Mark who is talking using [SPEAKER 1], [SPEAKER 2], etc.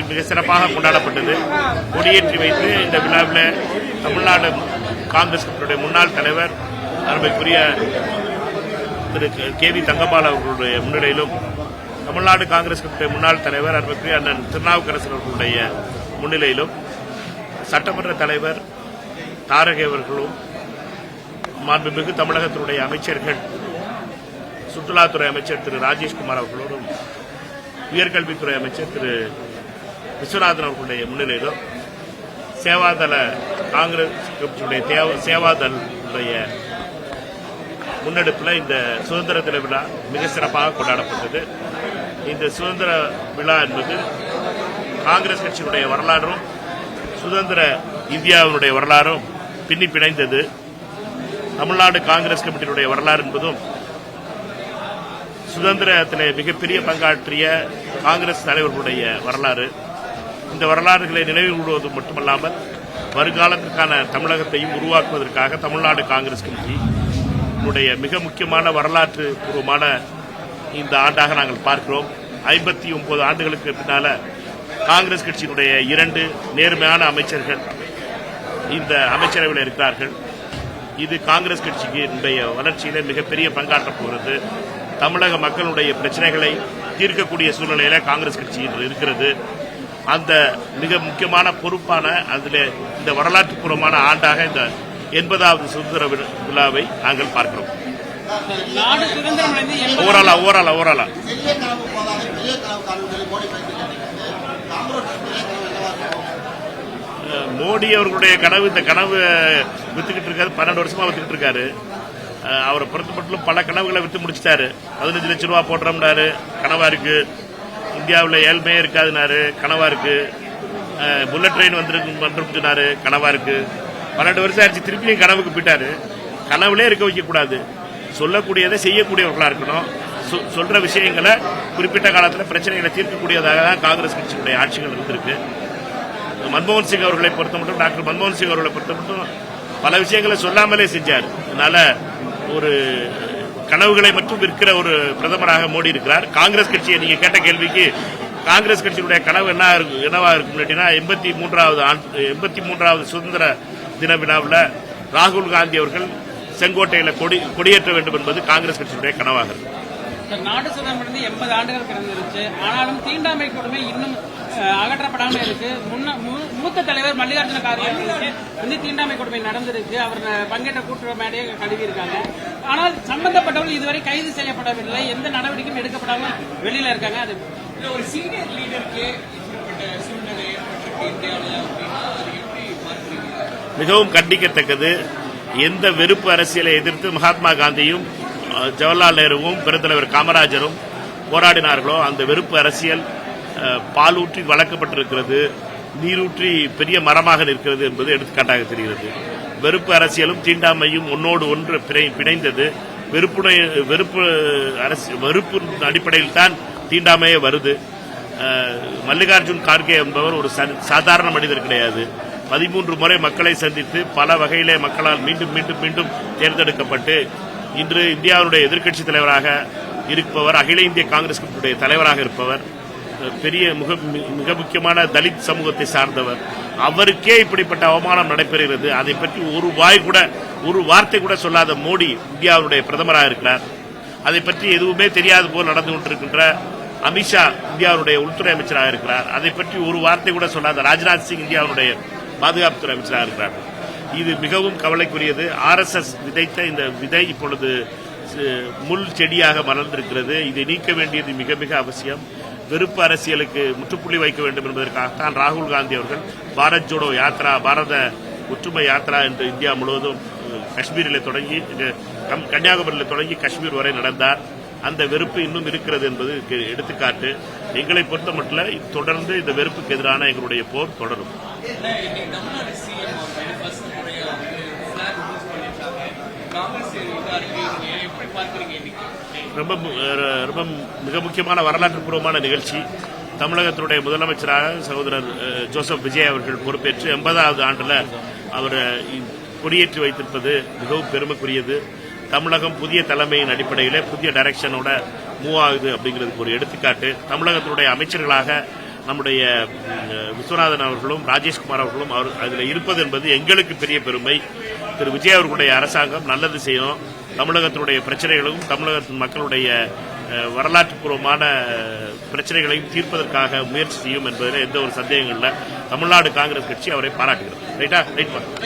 [SPEAKER 1] மிக சிறப்பாக கொண்டாடப்பட்டது. கொடியேற்றி வைத்து இந்த விழாவில் தமிழ்நாடு காங்கிரஸ் கட்சியுடைய முன்னாள் தலைவர் அருமைக்குரிய திரு கே.வி. தங்கபால் அவர்களுடைய முன்னிலையிலும், தமிழ்நாடு காங்கிரஸ் கட்சியுடைய முன்னாள் தலைவர் அருமைக்குரிய அண்ணன் திருநாவுக்கரசர் அவர்களுடைய முன்னிலையிலும், சட்டமன்ற தலைவர் தாரகை அவர்களும், மாண்புமிகு தமிழகத்தினுடைய அமைச்சர்கள், சுற்றுலாத்துறை அமைச்சர் திரு ராஜேஷ்குமார் அவர்களோடும், உயர்கல்வித்துறை அமைச்சர் திரு விஸ்வநாதன் அவர்களுடைய முன்னிலையிலும், சேவாதள காங்கிரஸ் கட்சியுடைய சேவாதளுடைய முன்னெடுப்பில் இந்த சுதந்திர தின விழா மிக சிறப்பாக கொண்டாடப்பட்டது. இந்த சுதந்திர விழா என்பது காங்கிரஸ் கட்சியினுடைய வரலாறும் சுதந்திர இந்தியாவினுடைய வரலாறும் பின்னி பிணைந்தது. தமிழ்நாடு காங்கிரஸ் கமிட்டியினுடைய வரலாறு என்பதும் சுதந்திரத்திலே மிகப்பெரிய பங்காற்றிய காங்கிரஸ் தலைவர்களுடைய வரலாறு. இந்த வரலாறுகளை நினைவு கூறுவது மட்டுமல்லாமல் வருங்காலத்திற்கான தமிழகத்தையும் உருவாக்குவதற்காக தமிழ்நாடு காங்கிரஸ் கமிட்டியினுடைய மிக முக்கியமான வரலாற்று பூர்வமான இந்த ஆண்டாக நாங்கள் பார்க்கிறோம். 59 ஆண்டுகளுக்கு பின்னால காங்கிரஸ் கட்சியினுடைய 2 நேர்மையான அமைச்சர்கள் இந்த அமைச்சரவையில் இருக்கிறார்கள். இது காங்கிரஸ் கட்சியினுடைய வளர்ச்சியில மிகப்பெரிய பங்காற்றப் போகிறது. தமிழக மக்களுடைய பிரச்சனைகளை தீர்க்கக்கூடிய சூழ்நிலையில காங்கிரஸ் கட்சி இருக்கிறது. அந்த மிக முக்கியமான பொறுப்பான அதில் இந்த வரலாற்று பூர்வமான ஆண்டாக இந்த 80வது சுதந்திர விழாவை நாங்கள் பார்க்கிறோம். ஓவராலா மோடி அவர்களுடைய கனவு, இந்த கனவு வித்துக்கிட்டு இருக்காரு. 12 வருஷமா வித்துக்கிட்டு இருக்காரு. அவரை பொறுத்த மட்டும் பல கனவுகளை வித்து முடிச்சிட்டாரு. 15 லட்சம் ரூபாய் போடுறோம்னாரு, கனவா இருக்கு. இந்தியாவில் ஏழ்மையே இருக்காதுனாரு, கனவா இருக்கு. புல்லட் ட்ரெயின் வந்துருக்குனாரு, கனவா இருக்கு. 12 வருஷம் ஆயிடுச்சு, திருப்பியும் கனவுக்கு போயிட்டாரு. கனவுலே இருக்க வைக்க கூடாது. சொல்லக்கூடியதை செய்யக்கூடியவர்களா இருக்கணும். சொல்ற விஷயங்களை குறிப்பிட்ட காலத்தில் பிரச்சனைகளை தீர்க்கக்கூடியதாக தான் காங்கிரஸ் கட்சியுடைய ஆட்சிகள் இருந்திருக்கு. மன்மோகன் சிங் அவர்களை பொறுத்த மட்டும், டாக்டர் மன்மோகன் சிங் அவர்களை பொறுத்த மட்டும் பல விஷயங்களை சொல்லாமலே செஞ்சார். அதனால ஒரு கனவுகளை மட்டும் விற்கிற ஒரு பிரதமராக மோடி இருக்கிறார். காங்கிரஸ் கட்சியை நீங்க கேட்ட கேள்விக்கு காங்கிரஸ் கட்சியுடைய கனவு என்னவா இருக்கும் கேட்டீங்கன்னா, 83வது சுதந்திர தின விழாவில் ராகுல் காந்தி அவர்கள் செங்கோட்டையில கொடியேற்ற வேண்டும் என்பது காங்கிரஸ் கட்சியுடைய கனவாக இருக்கு.
[SPEAKER 2] நாடு சுதந்திரம் 80 ஆண்டுகள் கடந்துருச்சு. ஆனாலும் தீண்டாமை கொடுமை இன்னும் அகற்றப்படாமல் இருக்கு. மூத்த தலைவர் மல்லிகார்ஜுன கார்கே அவர்களுக்கு தீண்டாமை கொடுமை நடந்திருக்கு. அவர் பங்கேற்ற கூட்டுறவு மேடையை கழுவி இருக்காங்க. ஆனால் சம்பந்தப்பட்டவர்கள் இதுவரை கைது செய்யப்படவில்லை. எந்த நடவடிக்கையும் எடுக்கப்படாமல் வெளியில இருக்காங்க. அது ஒரு சீனியர் லீடருக்கு சூழ்நிலை
[SPEAKER 1] மிகவும் கண்டிக்கத்தக்கது. எந்த வெறுப்பு அரசியலை எதிர்த்து மகாத்மா காந்தியும் ஜவஹர்லால் நேருவும் பெருந்தலைவர் காமராஜரும் போராடினார்களோ அந்த வெறுப்பு அரசியல் பாலூற்றி வளர்க்கப்பட்டிருக்கிறது, நீரூற்றி பெரிய மரமாக நிற்கிறது என்பது எடுத்துக்காட்டாக தெரிகிறது. வெறுப்பு அரசியலும் தீண்டாமையும் ஒன்னோடு ஒன்று பிணைந்தது. வெறுப்பு அடிப்படையில் தான் தீண்டாமையே வருது. மல்லிகார்ஜுன் கார்கே என்பவர் ஒரு சாதாரண மனிதர் கிடையாது. 13 முறை மக்களை சந்தித்து பல வகையிலே மக்களால் மீண்டும் மீண்டும் மீண்டும் தேர்ந்தெடுக்கப்பட்டு இன்று இந்தியாவுடைய எதிர்க்கட்சி தலைவராக இருப்பவர், அகில இந்திய காங்கிரஸ் கட்சியுடைய தலைவராக இருப்பவர், பெரிய மிக முக்கியமான தலித் சமூகத்தை சார்ந்தவர். அவருக்கே இப்படிப்பட்ட அவமானம் நடைபெறுகிறது. அதை பற்றி ஒரு வார்த்தை கூட சொல்லாத மோடி இந்தியாவுடைய பிரதமராக இருக்கிறார். அதை பற்றி எதுவுமே தெரியாது போல் நடந்து கொண்டிருக்கின்ற அமித்ஷா இந்தியாவுடைய உள்துறை அமைச்சராக இருக்கிறார். அதை பற்றி ஒரு வார்த்தை கூட சொல்லாத ராஜ்நாத் சிங் இந்தியாவுடைய பாதுகாப்புத்துறை அமைச்சராக இருக்கிறார். இது மிகவும் கவலைக்குரியது. RSS விதைத்த இந்த விதை இப்பொழுது முள் செடியாக மலர்ந்திருக்கிறது. இதை நீக்க வேண்டியது மிக மிக அவசியம். வெறுப்பு அரசியலுக்கு முற்றுப்புள்ளி வைக்க வேண்டும் என்பதற்காகத்தான் ராகுல் காந்தி அவர்கள் பாரத் ஜோடோ யாத்ரா, பாரத ஒற்றுமை யாத்ரா என்று இந்தியா முழுவதும் காஷ்மீரில் தொடங்கி கன்னியாகுமரியில் தொடங்கி காஷ்மீர் வரை நடந்தார். அந்த வெறுப்பு இன்னும் இருக்கிறது என்பது எடுத்துக்காட்டு. எங்களை பொறுத்த மட்டும் தொடர்ந்து இந்த வெறுப்புக்கு எதிரான எங்களுடைய போர் தொடரும். ரொம்ப மிக முக்கியமான வரலாற்று பூர்வமான நிகழ்ச்சி. தமிழகத்தினுடைய முதலமைச்சராக சகோதரர் ஜோசப் விஜய் அவர்கள் பொறுப்பேற்று 80வது ஆண்டில் அவர் கொடியேற்றி வைத்திருப்பது மிகவும் பெருமைக்குரியது. தமிழகம் புதிய தலைமையின் அடிப்படையில் புதிய டைரக்ஷனோட மூவ் ஆகுது அப்படிங்கிறதுக்கு ஒரு எடுத்துக்காட்டு. தமிழகத்தினுடைய அமைச்சர்களாக நம்முடைய விஸ்வநாதன் அவர்களும் ராஜேஷ்குமார் அவர்களும் அதில் இருப்பது என்பது எங்களுக்கு பெரிய பெருமை. திரு விஜய் அவர்களுடைய அரசாங்கம் நல்லது செய்யும். தமிழகத்தினுடைய பிரச்சனைகளும் தமிழகத்தின் மக்களுடைய வரலாற்றுப்பூர்வமான பிரச்சனைகளையும் தீர்ப்பதற்காக முயற்சி செய்யும் என்பதில் எந்த ஒரு சந்தேகங்கள் இல்லை. தமிழ்நாடு காங்கிரஸ் கட்சி அவரை பாராட்டுகிறது. ரைட்டா? ரைட்.